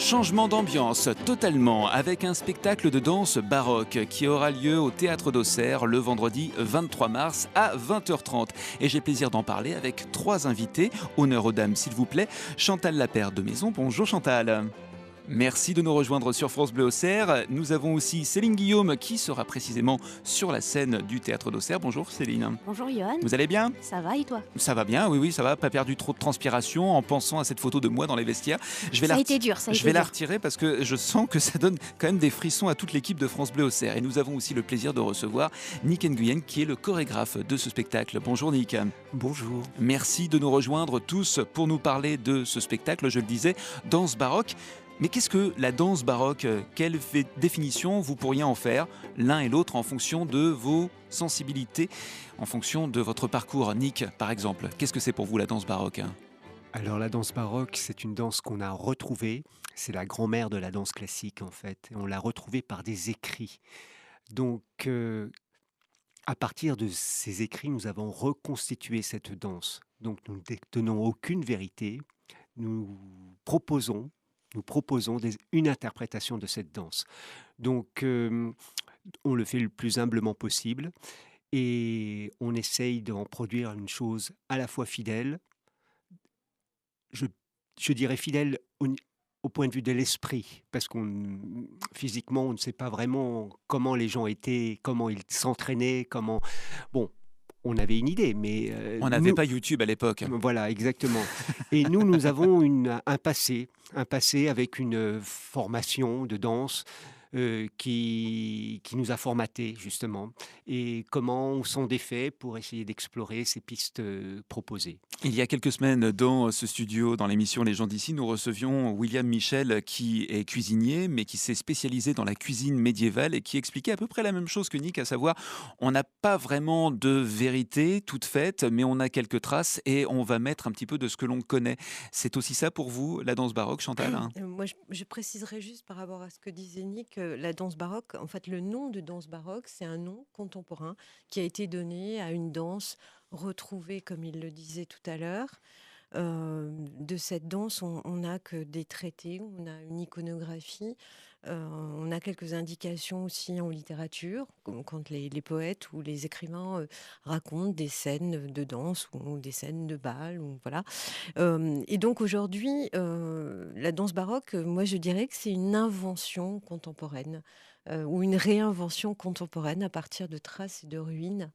Changement d'ambiance totalement avec un spectacle de danse baroque qui aura lieu au Théâtre d'Auxerre le vendredi 23 mars à 20h30. Et j'ai plaisir d'en parler avec trois invités. Honneur aux dames s'il vous plaît. Chantal Lapère de Maison. Bonjour Chantal. Merci de nous rejoindre sur France Bleu Auxerre. Nous avons aussi Céline Guillaume qui sera précisément sur la scène du Théâtre d'Auxerre. Bonjour Céline. Bonjour Johan, Vous allez bien? ça va et toi? Ça va bien, oui, ça va. Pas perdu trop de transpiration en pensant à cette photo de moi dans les vestiaires. Je vais Ça la a reti- été dur, ça a je été vais la dur. retirer parce que je sens que ça donne quand même des frissons à toute l'équipe de France Bleu Auxerre. Et nous avons aussi le plaisir de recevoir Nick Nguyen qui est le chorégraphe de ce spectacle. Bonjour Nick. Bonjour. Merci de nous rejoindre tous pour nous parler de ce spectacle, je le disais, danse baroque. Mais qu'est-ce que la danse baroque? Quelle définition vous pourriez en faire l'un et l'autre en fonction de vos sensibilités, en fonction de votre parcours? Nick, par exemple, qu'est-ce que c'est pour vous la danse baroque? Alors la danse baroque, c'est une danse qu'on a retrouvée. C'est la grand-mère de la danse classique en fait. Et on l'a retrouvée par des écrits. Donc à partir de ces écrits, nous avons reconstitué cette danse. Donc nous ne détenons aucune vérité. Nous proposons, une interprétation de cette danse. Donc on le fait le plus humblement possible et on essaye d'en produire une chose à la fois fidèle. Je je dirais fidèle au point de vue de l'esprit, parce qu'on physiquement, on ne sait pas vraiment comment les gens étaient, comment ils s'entraînaient, comment bon, on avait une idée, mais On n'avait nous pas YouTube à l'époque. voilà, exactement. Et nous avons un passé avec une, formation de danse, qui nous a formatés justement et comment on s'en défait pour essayer d'explorer ces pistes, proposées. Il y a quelques semaines, dans ce studio, dans l'émission Les gens d'ici, nous recevions William Michel, qui est cuisinier, mais qui s'est spécialisé dans la cuisine médiévale et qui expliquait à peu près la même chose que Nick, à savoir, on n'a pas vraiment de vérité toute faite, mais on a quelques traces et on va mettre un petit peu de ce que l'on connaît. C'est aussi ça pour vous, la danse baroque, Chantal? Moi, je préciserais juste par rapport à ce que disait Nick, la danse baroque, en fait, le nom de danse baroque, c'est un nom contemporain qui a été donné à une danse retrouvée, comme il le disait tout à l'heure. De cette danse, on n'a que des traités, on a une iconographie, on a quelques indications aussi en littérature, quand les poètes ou les écrivains racontent des scènes de danse ou des scènes de bal, ou voilà. Et donc aujourd'hui, la danse baroque, moi je dirais que c'est une invention contemporaine ou une réinvention contemporaine à partir de traces et de ruines,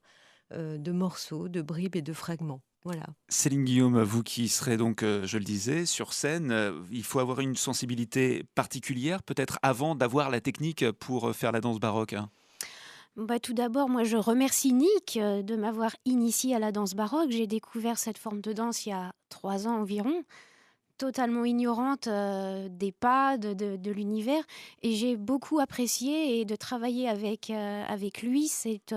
de morceaux, de bribes et de fragments. Voilà. Céline Guillaume, vous qui serez donc, je le disais, sur scène, il faut avoir une sensibilité particulière, peut-être avant d'avoir la technique pour faire la danse baroque, hein? Bah, tout d'abord, moi je remercie Nick de m'avoir initié à la danse baroque. J'ai découvert cette forme de danse il y a 3 ans environ, totalement ignorante des pas, de l'univers. Et j'ai beaucoup apprécié et de travailler avec lui, c'est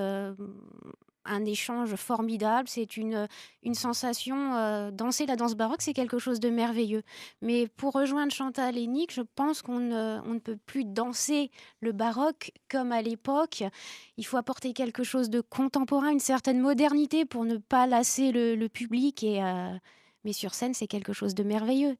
un échange formidable, c'est une sensation. Danser la danse baroque, c'est quelque chose de merveilleux. Mais pour rejoindre Chantal et Nick, je pense on ne peut plus danser le baroque comme à l'époque. Il faut apporter quelque chose de contemporain, une certaine modernité pour ne pas lasser le public. Mais sur scène, c'est quelque chose de merveilleux.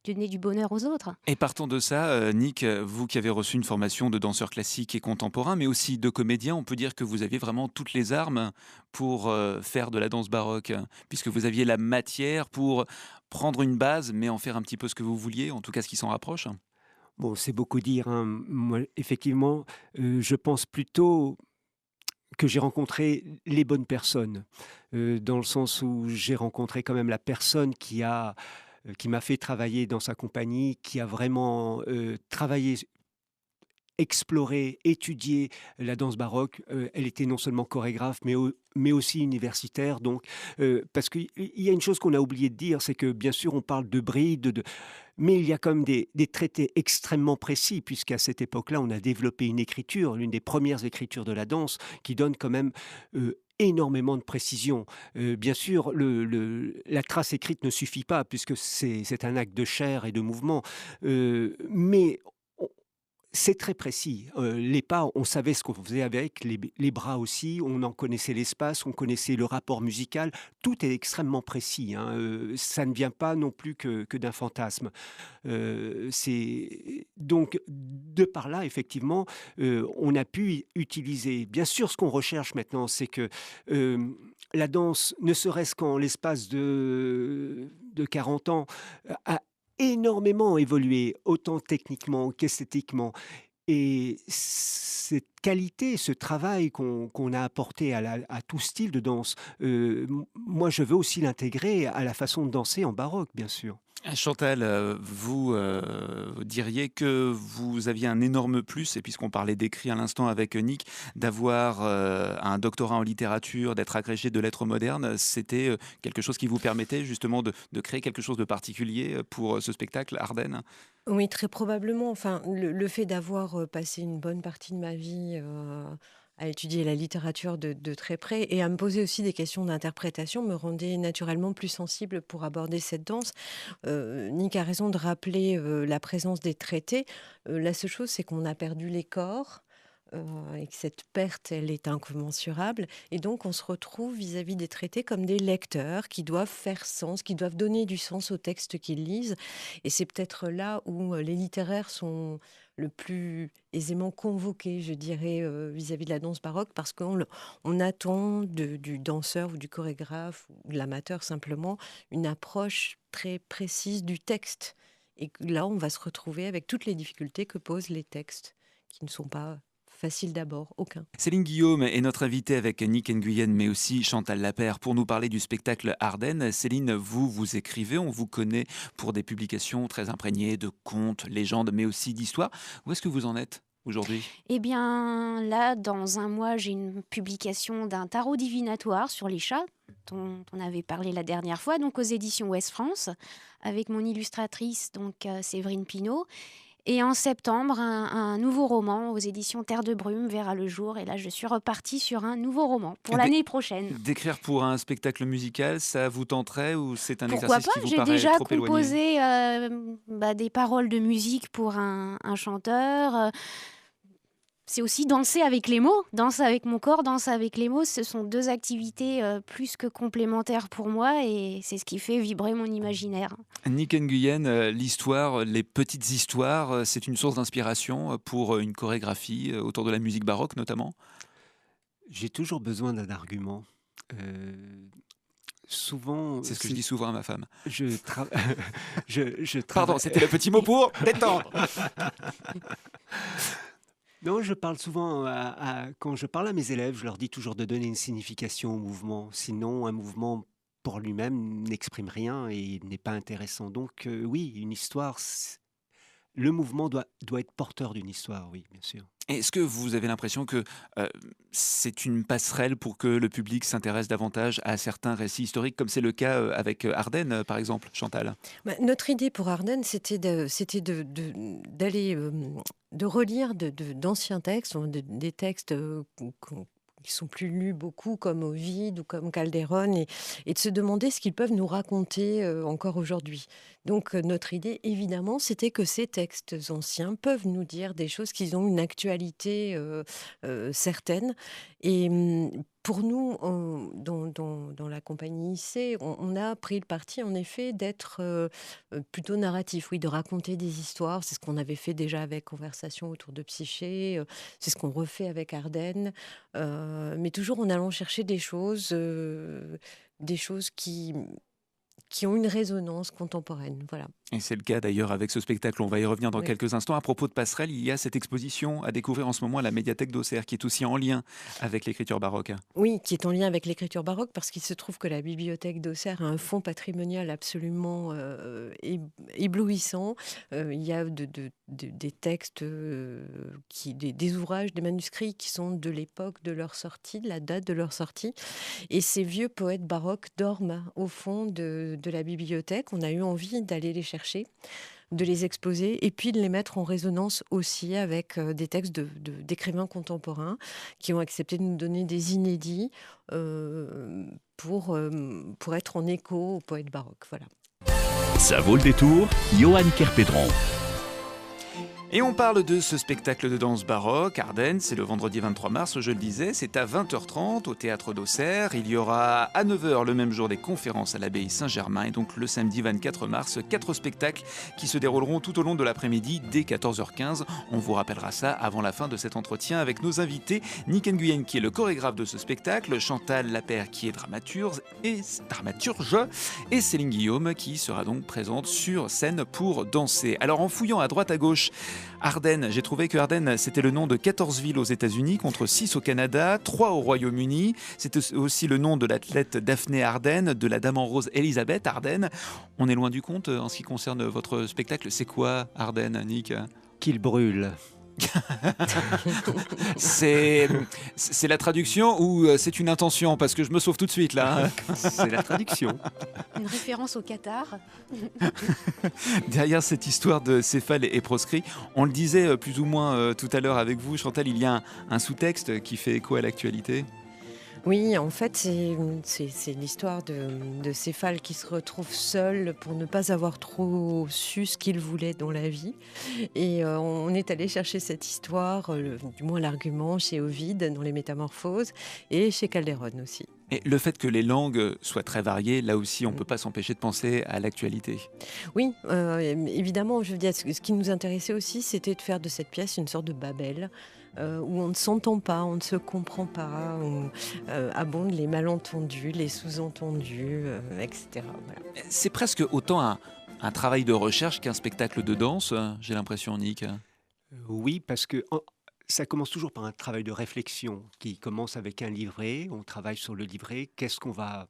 Donner du bonheur aux autres. Et partant de ça, Nick, vous qui avez reçu une formation de danseur classique et contemporain, mais aussi de comédien, on peut dire que vous aviez vraiment toutes les armes pour faire de la danse baroque, puisque vous aviez la matière pour prendre une base, mais en faire un petit peu ce que vous vouliez, en tout cas ce qui s'en rapproche. Bon, c'est beaucoup dire, hein. Moi, effectivement, je pense plutôt que j'ai rencontré les bonnes personnes, dans le sens où j'ai rencontré quand même la personne qui m'a fait travailler dans sa compagnie, qui a vraiment, travaillé, exploré, étudié la danse baroque. Elle était non seulement chorégraphe, mais aussi universitaire donc, parce qu'il y a une chose qu'on a oublié de dire, c'est que bien sûr on parle de bride, mais il y a quand même des traités extrêmement précis, puisqu'à cette époque-là, on a développé une écriture, l'une des premières écritures de la danse, qui donne quand même énormément de précision. Bien sûr, la trace écrite ne suffit pas, puisque c'est un acte de chair et de mouvement, mais c'est très précis. Les pas, on savait ce qu'on faisait avec, les bras aussi, on en connaissait l'espace, on connaissait le rapport musical. Tout est extrêmement précis, hein, ça ne vient pas non plus que d'un fantasme. C'est donc de par là, effectivement, on a pu utiliser bien sûr, ce qu'on recherche maintenant, c'est que, la danse, ne serait-ce qu'en l'espace de 40 ans, a énormément évolué, autant techniquement qu'esthétiquement. Et cette qualité, ce travail qu'on a apporté à tout style de danse, moi je veux aussi l'intégrer à la façon de danser en baroque, bien sûr. Chantal, vous diriez que vous aviez un énorme plus, et puisqu'on parlait d'écrit à l'instant avec Nick, d'avoir un doctorat en littérature, d'être agrégé de lettres modernes, c'était quelque chose qui vous permettait justement de créer quelque chose de particulier pour ce spectacle Ardennes? Oui, très probablement. Enfin, le fait d'avoir passé une bonne partie de ma vie à étudier la littérature de très près et à me poser aussi des questions d'interprétation me rendait naturellement plus sensible pour aborder cette danse. Nick a raison de rappeler la présence des traités. La seule chose, c'est qu'on a perdu les corps. Et que cette perte, elle est incommensurable. Et donc, on se retrouve vis-à-vis des traités comme des lecteurs qui doivent faire sens, qui doivent donner du sens au texte qu'ils lisent. Et c'est peut-être là où les littéraires sont le plus aisément convoqués, je dirais, vis-à-vis de la danse baroque, parce qu'on attend du danseur ou du chorégraphe ou de l'amateur simplement une approche très précise du texte. Et là, on va se retrouver avec toutes les difficultés que posent les textes, qui ne sont pas facile d'abord, aucun. Céline Guillaume est notre invitée avec Nick Nguyen, mais aussi Chantal Lapeyre, pour nous parler du spectacle Ardennes. Céline, vous écrivez, on vous connaît pour des publications très imprégnées de contes, légendes, mais aussi d'histoires. Où est-ce que vous en êtes aujourd'hui? Eh bien, là, dans un mois, j'ai une publication d'un tarot divinatoire sur les chats, dont on avait parlé la dernière fois, donc aux éditions Ouest France, avec mon illustratrice, donc Séverine Pinault. Et en septembre, un nouveau roman aux éditions Terre de Brume verra le jour. Et là, je suis repartie sur un nouveau roman pour l'année prochaine. D'écrire pour un spectacle musical, ça vous tenterait ou c'est un Pourquoi exercice pas? qui vous J'ai paraît déjà trop éloigné? composé des paroles de musique pour un chanteur. C'est aussi danser avec les mots, danse avec mon corps, danse avec les mots. Ce sont deux activités plus que complémentaires pour moi et c'est ce qui fait vibrer mon imaginaire. Nick Nguyen, l'histoire, les petites histoires, c'est une source d'inspiration pour une chorégraphie autour de la musique baroque notamment? J'ai toujours besoin d'un argument. Souvent, C'est ce que je dis souvent à ma femme. je, tra- je Pardon, travaille. c'était le petit mot pour détendre. Non, je parle souvent quand je parle à mes élèves, je leur dis toujours de donner une signification au mouvement. Sinon, un mouvement pour lui-même n'exprime rien et n'est pas intéressant. Donc, oui, une histoire, le mouvement doit être porteur d'une histoire, oui, bien sûr. Est-ce que vous avez l'impression que c'est une passerelle pour que le public s'intéresse davantage à certains récits historiques, comme c'est le cas avec Ardennes, par exemple, Chantal? Notre idée pour Ardennes, c'était d'aller, de relire d'anciens textes, des textes qui sont plus lus beaucoup, comme Ovide ou comme Calderon, et de se demander ce qu'ils peuvent nous raconter encore aujourd'hui. Donc notre idée, évidemment, c'était que ces textes anciens peuvent nous dire des choses qui ont une actualité certaine. Et pour nous, dans la compagnie IC, on a pris le parti, en effet, d'être plutôt narratif, oui, de raconter des histoires. C'est ce qu'on avait fait déjà avec Conversation autour de Psyché, c'est ce qu'on refait avec Ardennes, mais toujours en allant chercher des choses qui ont une résonance contemporaine. Voilà. Et c'est le cas d'ailleurs avec ce spectacle, on va y revenir dans Oui. quelques instants. À propos de passerelle, il y a cette exposition à découvrir en ce moment à la médiathèque d'Auxerre, qui est aussi en lien avec l'écriture baroque. Oui, qui est en lien avec l'écriture baroque, parce qu'il se trouve que la bibliothèque d'Auxerre a un fonds patrimonial absolument éblouissant. Il y a des textes, des ouvrages, des manuscrits qui sont de l'époque de leur sortie, de la date de leur sortie. Et ces vieux poètes baroques dorment au fond de la bibliothèque. On a eu envie d'aller les chercher, de les exposer et puis de les mettre en résonance aussi avec des textes d'écrivains contemporains qui ont accepté de nous donner des inédits pour être en écho aux poètes baroques. Voilà. Ça vaut le détour, Johan Kerpédron. Et on parle de ce spectacle de danse baroque, Ardennes, c'est le vendredi 23 mars, je le disais, c'est à 20h30 au Théâtre d'Auxerre. Il y aura à 9h le même jour des conférences à l'abbaye Saint-Germain et donc le samedi 24 mars, 4 spectacles qui se dérouleront tout au long de l'après-midi dès 14h15. On vous rappellera ça avant la fin de cet entretien avec nos invités, Nick Nguyen qui est le chorégraphe de ce spectacle, Chantal Lapère qui est dramaturge et Céline Guillaume qui sera donc présente sur scène pour danser. Alors en fouillant à droite à gauche, Ardennes, j'ai trouvé que Ardennes, c'était le nom de 14 villes aux États-Unis contre 6 au Canada, 3 au Royaume-Uni. C'était aussi le nom de l'athlète Daphné Ardennes, de la dame en rose Elisabeth Ardennes. On est loin du compte en ce qui concerne votre spectacle. C'est quoi Ardennes, Nick ? Qu'il brûle. C'est la traduction ou c'est une intention? Parce que je me sauve tout de suite là. C'est la traduction. Une référence au Qatar. Derrière cette histoire de céphale et proscrit, on le disait plus ou moins tout à l'heure avec vous, Chantal, il y a un sous-texte qui fait écho à l'actualité. Oui, en fait, c'est l'histoire de Céphale qui se retrouve seul pour ne pas avoir trop su ce qu'il voulait dans la vie. Et on est allé chercher cette histoire, du moins l'argument, chez Ovide dans les Métamorphoses et chez Calderon aussi. Et le fait que les langues soient très variées, là aussi, on ne peut pas s'empêcher de penser à l'actualité. Oui, évidemment, je veux dire, ce qui nous intéressait aussi, c'était de faire de cette pièce une sorte de Babel. Où on ne s'entend pas, on ne se comprend pas, où abondent les malentendus, les sous-entendus, etc. Voilà. C'est presque autant un travail de recherche qu'un spectacle de danse, j'ai l'impression, Nick. Oui, parce que ça commence toujours par un travail de réflexion qui commence avec un livret. On travaille sur le livret. Qu'est-ce qu'on va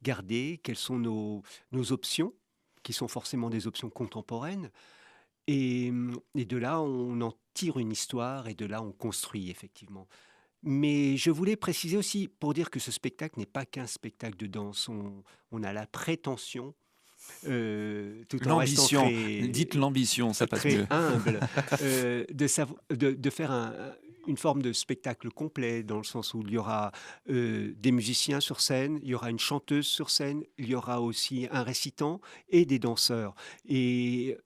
garder? Quelles sont nos options, qui sont forcément des options contemporaines? Et de là, on en tire une histoire et de là, on construit effectivement. Mais je voulais préciser aussi pour dire que ce spectacle n'est pas qu'un spectacle de danse. On a la prétention, tout en restant L'ambition, très, dites l'ambition, ça passe très mieux. humble, de faire une forme de spectacle complet, dans le sens où il y aura des musiciens sur scène, il y aura une chanteuse sur scène, il y aura aussi un récitant et des danseurs. Et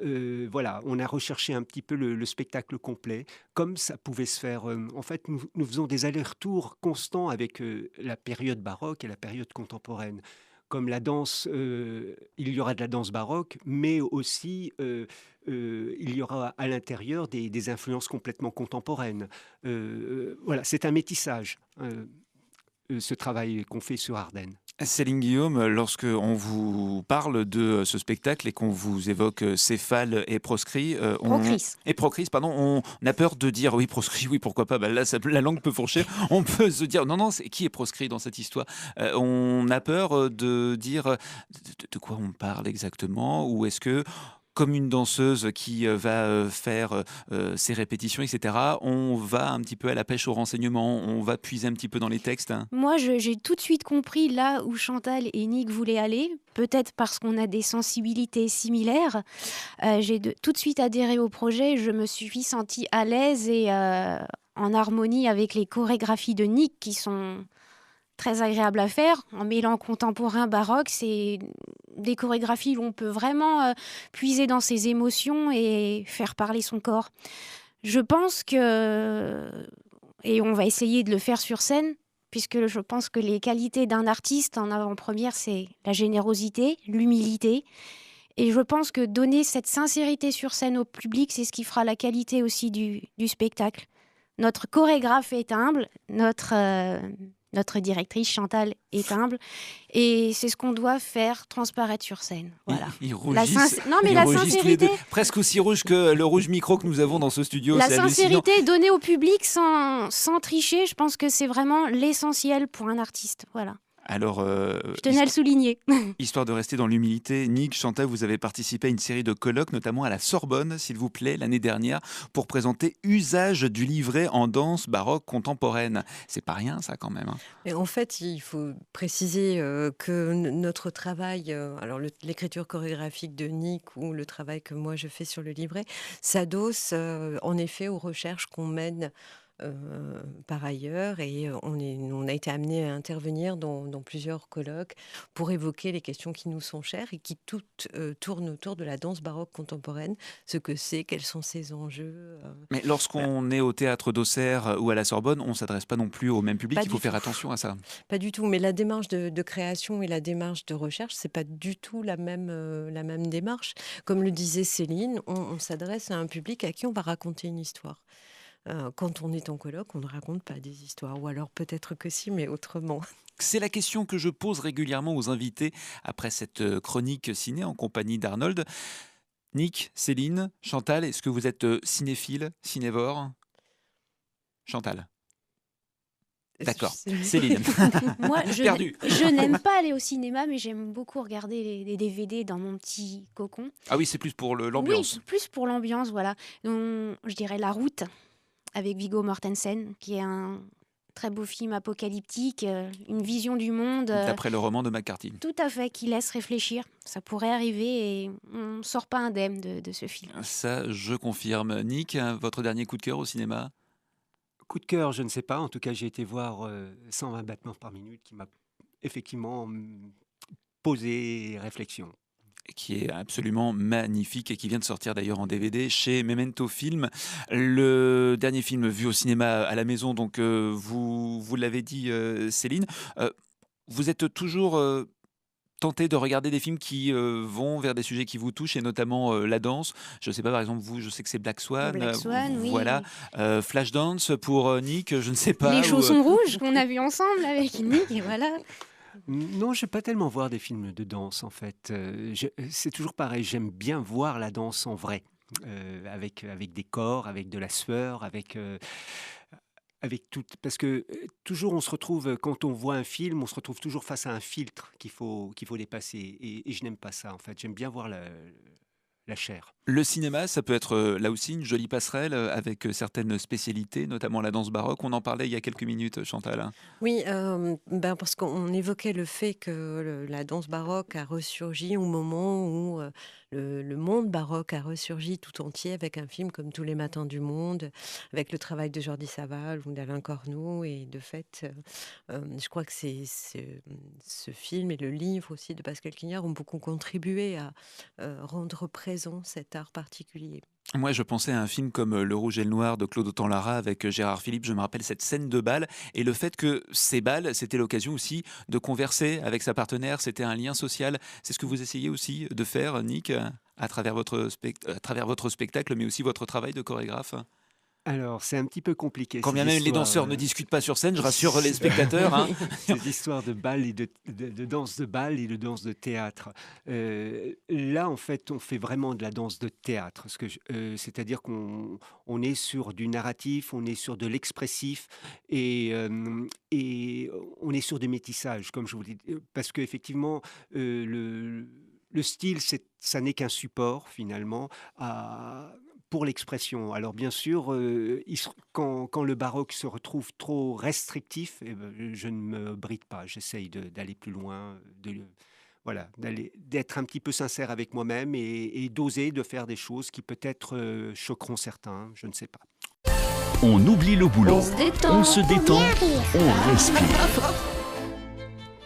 voilà, on a recherché un petit peu le spectacle complet, comme ça pouvait se faire. En fait, nous faisons des allers-retours constants avec la période baroque et la période contemporaine. Comme la danse, il y aura de la danse baroque, mais aussi il y aura à l'intérieur des influences complètement contemporaines. Voilà, c'est un métissage, ce travail qu'on fait sur Ardennes. Céline Guillaume, lorsque on vous parle de ce spectacle et qu'on vous évoque céphale et proscrit, pardon, on a peur de dire oui, proscrit, oui, pourquoi pas. Là, la langue peut fourcher. On peut se dire non, qui est proscrit dans cette histoire? On a peur de dire de quoi on parle exactement, ou est-ce que comme une danseuse qui va faire ses répétitions, etc., on va un petit peu à la pêche au renseignement, on va puiser un petit peu dans les textes? Moi, j'ai tout de suite compris là où Chantal et Nick voulaient aller, peut-être parce qu'on a des sensibilités similaires. J'ai tout de suite adhéré au projet, je me suis sentie à l'aise et en harmonie avec les chorégraphies de Nick qui sont très agréables à faire. En mêlant contemporain, baroque, c'est des chorégraphies où on peut vraiment puiser dans ses émotions et faire parler son corps. Je pense que, et on va essayer de le faire sur scène, puisque je pense que les qualités d'un artiste en avant-première, c'est la générosité, l'humilité. Et je pense que donner cette sincérité sur scène au public, c'est ce qui fera la qualité aussi du spectacle. Notre chorégraphe est humble, notre directrice Chantal est humble, et c'est ce qu'on doit faire transparaître sur scène. Voilà. Ils rougissent, non, mais la rougissent sincérité, presque aussi rouge que le rouge micro que nous avons dans ce studio. la C'est hallucinant. sincérité donnée au public sans tricher, je pense que c'est vraiment l'essentiel pour un artiste. Voilà. Alors, Je tenais à le souligner. histoire de rester dans l'humilité, Nick, Chantal, vous avez participé à une série de colloques, notamment à la Sorbonne, s'il vous plaît, l'année dernière, pour présenter Usage du livret en danse baroque contemporaine. C'est pas rien, ça, quand même. Hein. Et en fait, il faut préciser que notre travail, alors l'écriture chorégraphique de Nick ou le travail que moi je fais sur le livret, s'adosse en effet aux recherches qu'on mène par ailleurs et on a été amené à intervenir dans plusieurs colloques pour évoquer les questions qui nous sont chères et qui toutes tournent autour de la danse baroque contemporaine, ce que c'est, quels sont ses enjeux. Mais Voilà. lorsqu'on est au théâtre d'Auxerre ou à la Sorbonne, on ne s'adresse pas non plus au même public. Pas Il faut du faire tout. attention à ça. Pas du tout, mais la démarche de création et la démarche de recherche, c'est pas du tout la même démarche. Comme le disait Céline, on s'adresse à un public à qui on va raconter une histoire. Quand on est en colloque, on ne raconte pas des histoires, ou alors peut-être que si, mais autrement. C'est la question que je pose régulièrement aux invités après cette chronique ciné en compagnie d'Arnold. Nick, Céline, Chantal, est-ce que vous êtes cinéphile, cinévore? Chantal. D'accord. Céline. Moi, Perdu. je n'aime pas aller au cinéma, mais j'aime beaucoup regarder les DVD dans mon petit cocon. Ah oui, c'est plus pour Oui, l'ambiance. plus pour l'ambiance, voilà. Donc, je dirais La Route avec Viggo Mortensen, qui est un très beau film apocalyptique, une vision du monde, D'après le roman de McCarthy. tout à fait, qui laisse réfléchir. Ça pourrait arriver et on ne sort pas indemne de ce film. Ça, je confirme. Nick, votre dernier coup de cœur au cinéma? Coup de cœur, je ne sais pas. En tout cas, j'ai été voir 120 battements par minute qui m'a effectivement posé réflexion. Qui est absolument magnifique et qui vient de sortir d'ailleurs en DVD chez Memento Film. Le dernier film vu au cinéma à la maison, donc vous l'avez dit Céline. Vous êtes toujours tenté de regarder des films qui vont vers des sujets qui vous touchent et notamment la danse. Je ne sais pas, par exemple, vous, je sais que c'est Black Swan. Black Swan, oui. Voilà. Flashdance pour Nick, je ne sais pas. Les chaussons rouges qu'on a vus ensemble avec Nick, et voilà. Non, je ne vais pas tellement voir des films de danse, en fait. C'est toujours pareil, j'aime bien voir la danse en vrai, avec des corps, avec de la sueur, avec tout. Parce que toujours, on se retrouve, quand on voit un film, on se retrouve toujours face à un filtre qu'il faut dépasser. Et je n'aime pas ça, en fait. J'aime bien voir la chair. Le cinéma, ça peut être là aussi une jolie passerelle avec certaines spécialités, notamment la danse baroque. On en parlait il y a quelques minutes, Chantal. Oui, parce qu'on évoquait le fait que la danse baroque a ressurgi au moment où le monde baroque a ressurgi tout entier avec un film comme Tous les matins du monde, avec le travail de Jordi Savall ou d'Alain Corneau. Et de fait, je crois que ce film et le livre aussi de Pascal Quignard ont beaucoup contribué à rendre présent cet art particulier. Moi, je pensais à un film comme Le Rouge et le Noir de Claude Autant-Lara avec Gérard Philippe. Je me rappelle cette scène de bal et le fait que ces bals, c'était l'occasion aussi de converser avec sa partenaire. C'était un lien social. C'est ce que vous essayez aussi de faire, Nick, à travers à travers votre spectacle, mais aussi votre travail de chorégraphe. Alors, c'est un petit peu compliqué, Quand bien ces même les histoires. danseurs ne discutent pas sur scène, je rassure les spectateurs. Hein. Ces histoires de bal et de danse de bal et de danse de théâtre. Là, en fait, on fait vraiment de la danse de théâtre. C'est-à-dire qu'on est sur du narratif, on est sur de l'expressif et on est sur du métissage, comme je vous dis. Parce qu'effectivement, le style, ça n'est qu'un support, finalement, pour l'expression. Alors bien sûr, quand le baroque se retrouve trop restrictif, eh ben, je ne me bride pas. J'essaye d'aller plus loin, d'être un petit peu sincère avec moi-même et d'oser de faire des choses qui peut-être choqueront certains, je ne sais pas. On oublie le boulot, on se détend, Bien rire. on respire.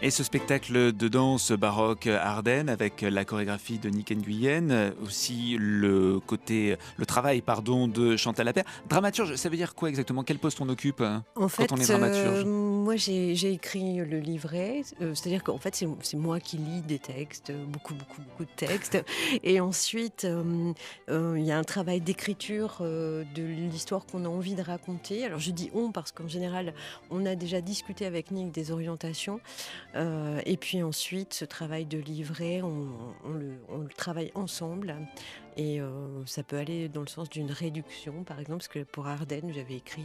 Et ce spectacle de danse baroque Ardennes avec la chorégraphie de Nick Nguyen, aussi le travail de Chantal Appert. Dramaturge, ça veut dire quoi exactement? Quel poste on occupe En fait, quand on est dramaturge? moi j'ai écrit le livret, c'est-à-dire qu'en fait c'est moi qui lis des textes, beaucoup de textes, et ensuite il y a un travail d'écriture de l'histoire qu'on a envie de raconter. Alors je dis on parce qu'en général on a déjà discuté avec Nick des orientations, et puis ensuite ce travail de livret on le travaille ensemble. Et ça peut aller dans le sens d'une réduction, par exemple, parce que pour Ardennes, j'avais écrit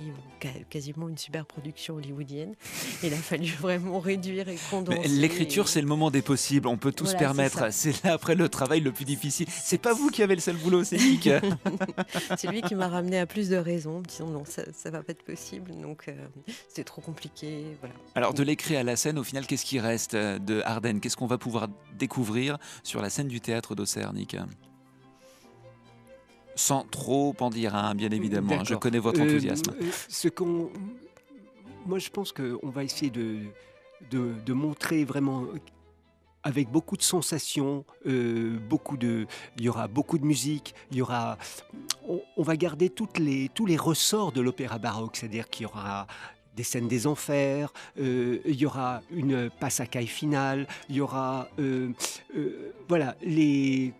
quasiment une super production hollywoodienne. Il a fallu vraiment réduire et condenser. L'écriture, c'est le moment des possibles. On peut tout se Voilà, permettre. C'est là, après, le travail le plus difficile. C'est pas vous qui avez le seul boulot, c'est Nick. C'est lui qui m'a ramené à plus de raisons, en me disant non, ça va pas être possible, donc c'est trop compliqué. Voilà. Alors, de l'écrit à la scène, au final, qu'est-ce qui reste de Ardennes? Qu'est-ce qu'on va pouvoir découvrir sur la scène du théâtre d'Auxerre, Nick? Sans trop en dire, hein, bien évidemment. Je D'accord. connais votre enthousiasme. Moi, je pense qu'on va essayer de montrer vraiment avec beaucoup de sensations, il y aura beaucoup de musique, on va garder tous les ressorts de l'opéra baroque, c'est-à-dire qu'il y aura des scènes des enfers, il y aura une passacaille finale, il y aura voilà, les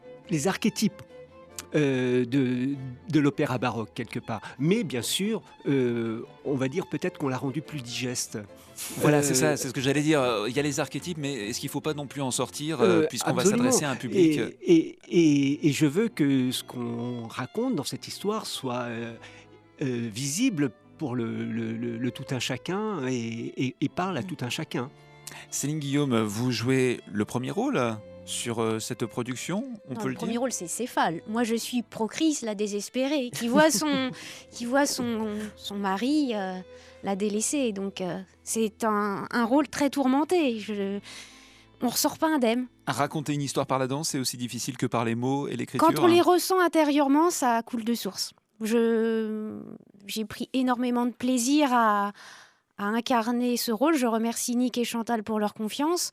archétypes de l'opéra baroque quelque part. Mais bien sûr, on va dire peut-être qu'on l'a rendu plus digeste. Voilà, c'est ça, c'est ce que j'allais dire. Il y a les archétypes, mais est-ce qu'il ne faut pas non plus en sortir, puisqu'on va Absolument. s'adresser à un public Et je veux que ce qu'on raconte dans cette histoire soit visible pour le tout un chacun et parle à tout un chacun. Céline Guillaume, vous jouez le premier rôle sur cette production, on Non, peut le le premier dire. rôle, c'est Céphale. Moi, je suis Procris, la désespérée, qui voit son mari la délaisser. Donc, c'est un rôle très tourmenté. On ressort pas indemne. Raconter une histoire par la danse, c'est aussi difficile que par les mots et l'écriture. Quand on les ressent intérieurement, ça coule de source. J'ai pris énormément de plaisir à incarner ce rôle. Je remercie Nick et Chantal pour leur confiance.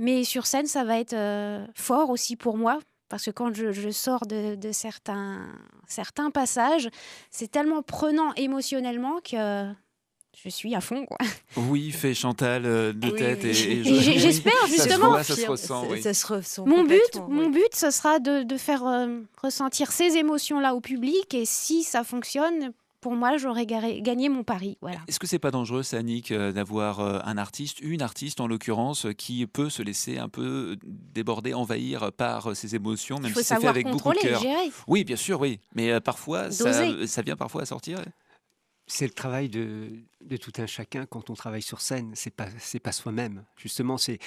Mais sur scène, ça va être fort aussi pour moi. Parce que quand je sors de certains passages, c'est tellement prenant émotionnellement que je suis à fond, quoi. Oui, fait Chantal de Oui, tête. oui. Et J'espère, ça se justement. voit, ça se ressent. Oui. Ça se ressent Mon complètement, but, ce sera de faire ressentir ces émotions-là au public. Et si ça fonctionne, pour moi, j'aurais gagné mon pari. Voilà. Est-ce que c'est pas dangereux, ça, Nick, d'avoir un artiste, une artiste en l'occurrence, qui peut se laisser un peu déborder, envahir par ses émotions, Il même faut si c'est fait savoir avec beaucoup de contrôler, cœur. gérer. Oui, bien sûr, oui. Mais parfois, Doser. ça vient parfois à sortir. C'est le travail de tout un chacun quand on travaille sur scène. C'est pas soi-même. Justement, c'est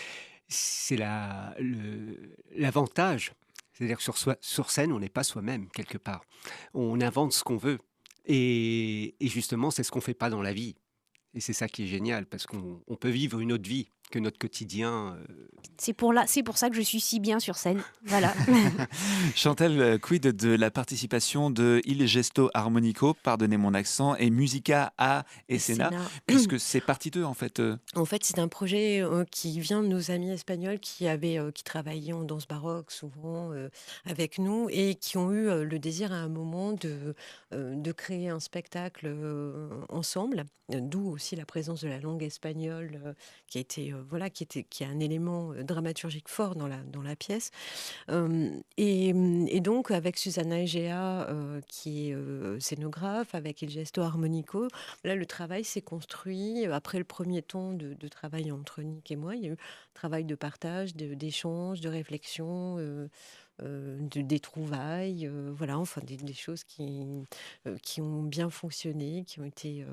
l'avantage. C'est-à-dire que sur scène, on n'est pas soi-même quelque part. On invente ce qu'on veut. Et justement, c'est ce qu'on fait pas dans la vie. Et c'est ça qui est génial, parce qu'on peut vivre une autre vie que notre quotidien. C'est pour ça que je suis si bien sur scène. Voilà. Chantal, quid de la participation de Il Gesto Armonico, pardonnez mon accent, et Musica a Escena, puisque c'est partie d'eux en fait. En fait, c'est un projet qui vient de nos amis espagnols qui travaillaient en danse baroque souvent avec nous et qui ont eu le désir à un moment de créer un spectacle ensemble, d'où aussi la présence de la langue espagnole qui est un élément dramaturgique fort dans la pièce. Et donc, avec Susanna Egea, qui est scénographe, avec Il Gesto Armonico, là, le travail s'est construit. Après le premier temps de travail entre Nick et moi, il y a eu un travail de partage, d'échange, de réflexion, des trouvailles, voilà, enfin des choses qui ont bien fonctionné, qui ont été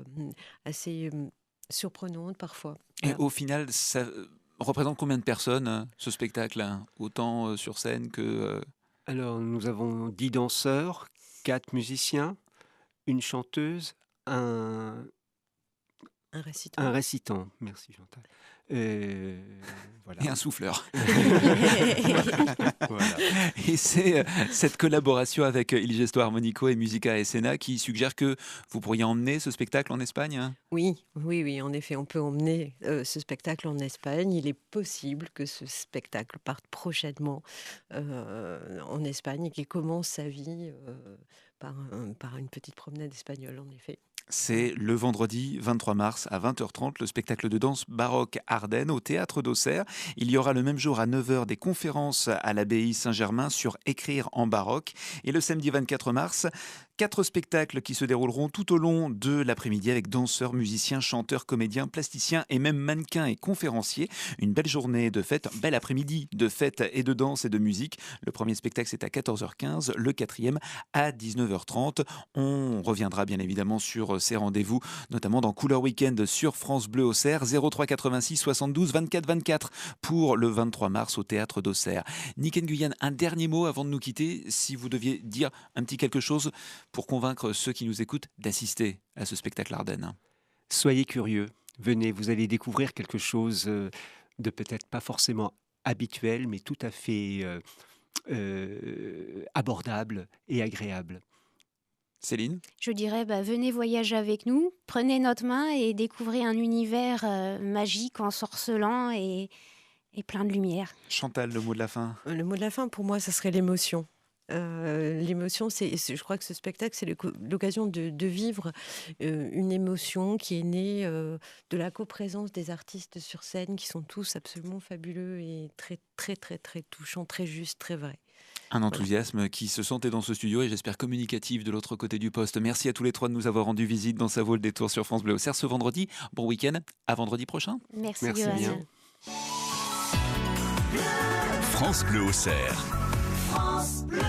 assez surprenantes parfois. Et Voilà. au final, ça représente combien de personnes, ce spectacle, hein, autant sur scène que... Alors, nous avons 10 danseurs, 4 musiciens, une chanteuse, un Un un récitant. Merci Chantal. Voilà. Et un souffleur. Voilà. Et c'est cette collaboration avec Il Gesto Armonico et Musica Escena qui suggère que vous pourriez emmener ce spectacle en Espagne, hein. Oui, en effet, on peut emmener ce spectacle en Espagne. Il est possible que ce spectacle parte prochainement en Espagne et qu'il commence sa vie par une petite promenade espagnole, en effet. C'est le vendredi 23 mars à 20h30, le spectacle de danse baroque Ardennes au Théâtre d'Auxerre. Il y aura le même jour à 9h des conférences à l'abbaye Saint-Germain sur écrire en baroque. Et le samedi 24 mars, 4 spectacles qui se dérouleront tout au long de l'après-midi avec danseurs, musiciens, chanteurs, comédiens, plasticiens et même mannequins et conférenciers. Une belle journée de fête, un bel après-midi de fête et de danse et de musique. Le premier spectacle c'est à 14h15, le quatrième à 19h30. On reviendra bien évidemment sur ces rendez-vous, notamment dans Couleur Week-end sur France Bleu Auxerre, 03 86 72 24 24 pour le 23 mars au Théâtre d'Auxerre. Nick Nguyen, un dernier mot avant de nous quitter, si vous deviez dire un petit quelque chose pour convaincre ceux qui nous écoutent d'assister à ce spectacle Ardennes. Soyez curieux, venez, vous allez découvrir quelque chose de peut-être pas forcément habituel, mais tout à fait abordable et agréable. Céline? Je dirais, venez voyager avec nous, prenez notre main et découvrez un univers magique, ensorcelant et plein de lumière. Chantal, le mot de la fin. Le mot de la fin, pour moi, ça serait l'émotion. L'émotion, je crois que ce spectacle, c'est l'occasion de vivre une émotion qui est née de la coprésence des artistes sur scène, qui sont tous absolument fabuleux et très, très, très, très touchants, très justes, très vrais. Un enthousiasme qui se sentait dans ce studio et j'espère communicatif de l'autre côté du poste. Merci à tous les trois de nous avoir rendu visite dans Ça vaut le détour sur France Bleu Auxerre ce vendredi. Bon week-end, à vendredi prochain. Merci Merci bien. France Bleu Auxerre. France Bleu.